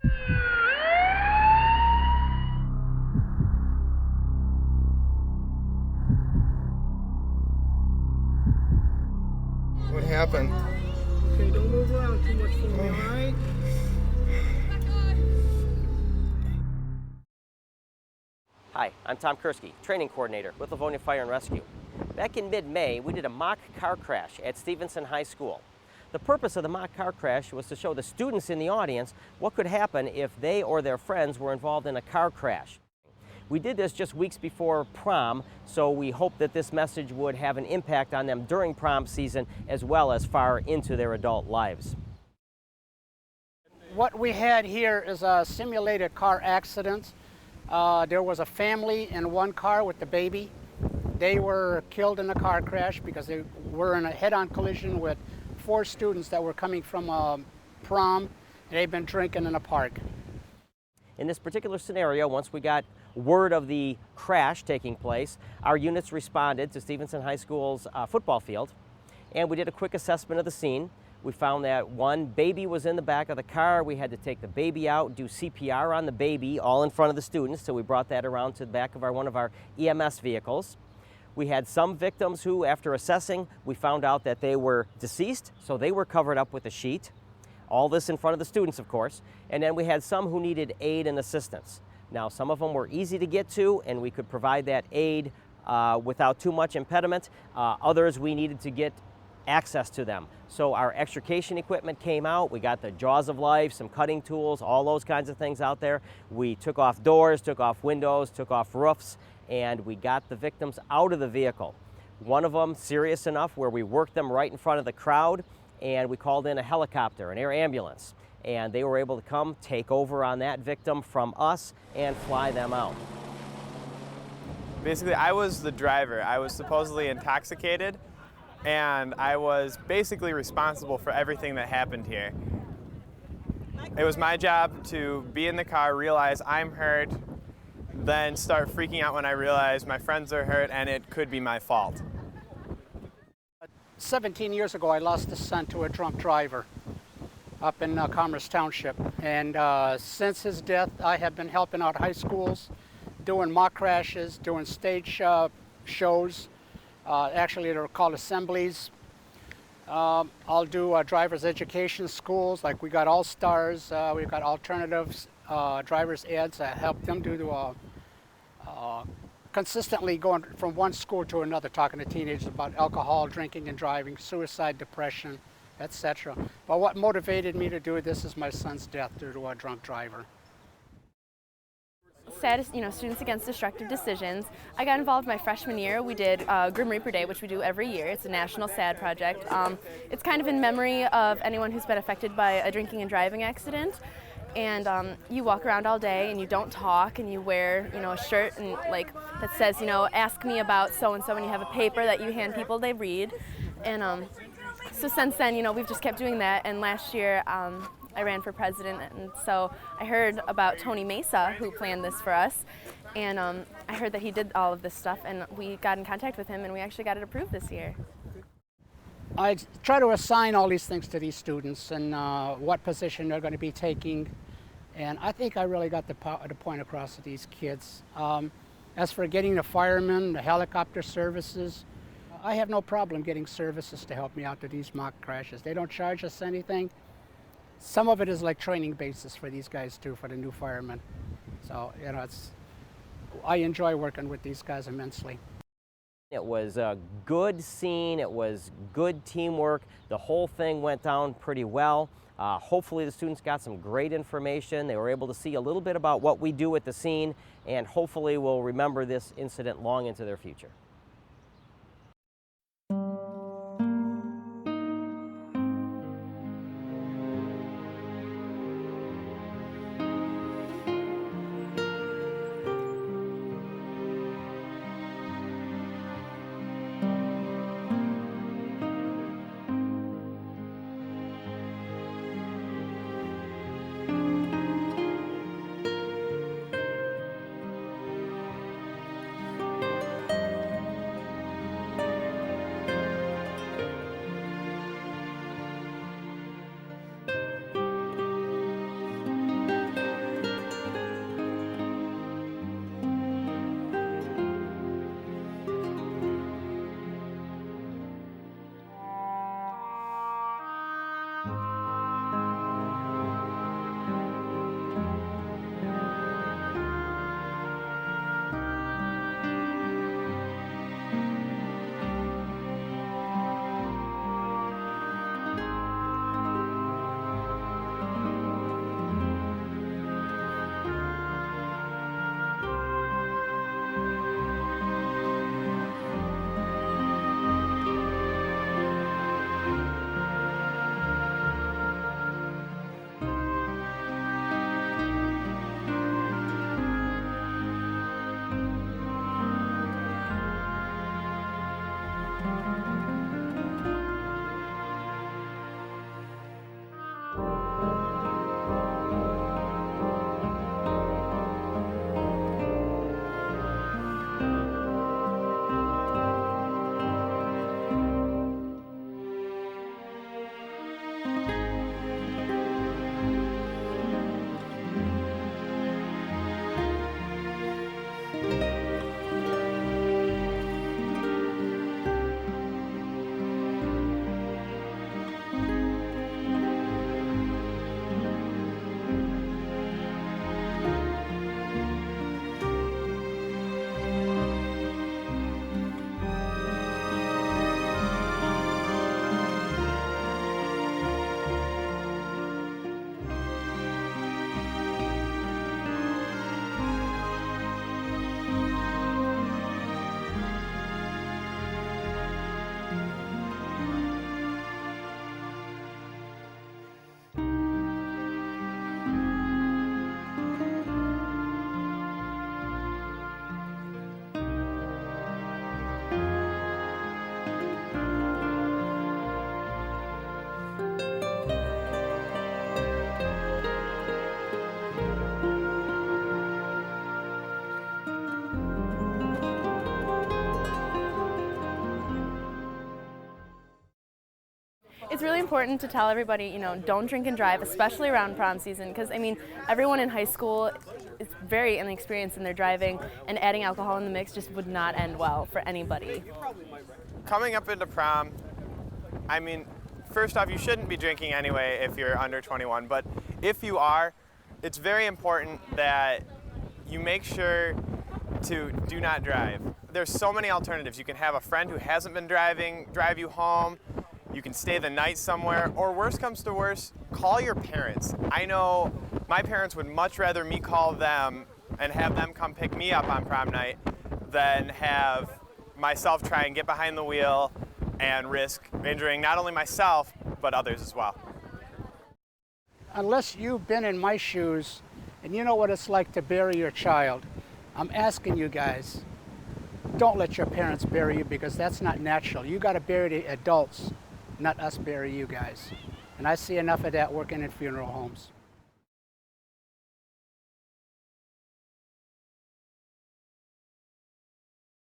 What happened? Okay, don't move around too much for me, alright? Hi, I'm Tom Kursky, training coordinator with Livonia Fire and Rescue. Back in mid-May, we did a mock car crash at Stevenson High School. The purpose of the mock car crash was to show the students in the audience what could happen if they or their friends were involved in a car crash. We did this just weeks before prom, so we hope that this message would have an impact on them during prom season as well as far into their adult lives. What we had here is a simulated car accident. There was a family in one car with the baby. They were killed in a car crash because they were in a head-on collision with 4 students that were coming from prom, and they'd been drinking in a park. In this particular scenario, once we got word of the crash taking place, our units responded to Stevenson High School's football field, and we did a quick assessment of the scene. We found that one baby was in the back of the car. We had to take the baby out, do CPR on the baby, all in front of the students, so we brought that around to the back of one of our EMS vehicles. We had some victims who, after assessing, we found out that they were deceased, so they were covered up with a sheet. All this in front of the students, of course. And then we had some who needed aid and assistance. Now, some of them were easy to get to, and we could provide that aid without too much impediment. Others, we needed to get access to them. So our extrication equipment came out. We got the jaws of life, some cutting tools, all those kinds of things out there. We took off doors, took off windows, took off roofs, and we got the victims out of the vehicle. One of them serious enough where we worked them right in front of the crowd, and we called in a helicopter, an air ambulance, and they were able to come take over on that victim from us and fly them out. Basically, I was the driver. I was supposedly intoxicated, and I was basically responsible for everything that happened here. It was my job to be in the car, realize I'm hurt, then start freaking out when I realize my friends are hurt and it could be my fault. 17 years ago, I lost a son to a drunk driver up in Commerce Township. And since his death, I have been helping out high schools, doing mock crashes, doing stage shows. Actually, they're called assemblies. I'll do driver's education schools, like we got All-Stars, we've got alternatives, driver's eds. I help them do consistently going from one school to another, talking to teenagers about alcohol, drinking and driving, suicide, depression, etc. But what motivated me to do this is my son's death due to a drunk driver. SAD is, Students Against Destructive Decisions. I got involved my freshman year. We did Grim Reaper Day, which we do every year. It's a national SAD project. It's kind of in memory of anyone who's been affected by a drinking and driving accident. And you walk around all day and you don't talk, and you wear, a shirt and that says, ask me about so-and-so, and you have a paper that you hand people, they read. And so since then, we've just kept doing that. And last year, I ran for president, and so I heard about Tony Mesa, who planned this for us, and I heard that he did all of this stuff, and we got in contact with him, and we actually got it approved this year. I try to assign all these things to these students and what position they're going to be taking, and I think I really got the point across to these kids. As for getting the firemen, the helicopter services, I have no problem getting services to help me out to these mock crashes. They don't charge us anything. Some of it is like training basis for these guys too, for the new firemen. So, I enjoy working with these guys immensely. It was a good scene, it was good teamwork, the whole thing went down pretty well. Hopefully the students got some great information, they were able to see a little bit about what we do at the scene, and hopefully will remember this incident long into their future. important to tell everybody, you know, don't drink and drive, especially around prom season, because I mean, everyone in high school is very inexperienced in their driving, and adding alcohol in the mix just would not end well for anybody. Coming up into prom, I mean, first off, you shouldn't be drinking anyway if you're under 21, but if you are, it's very important that you make sure to do not drive. There's so many alternatives. You can have a friend who hasn't been driving drive you home. You can stay the night somewhere, or worst comes to worst, call your parents. I know my parents would much rather me call them and have them come pick me up on prom night than have myself try and get behind the wheel and risk injuring not only myself, but others as well. Unless you've been in my shoes and you know what it's like to bury your child, I'm asking you guys, don't let your parents bury you, because that's not natural. You got to bury the adults, not us bury you guys. And I see enough of that working in funeral homes.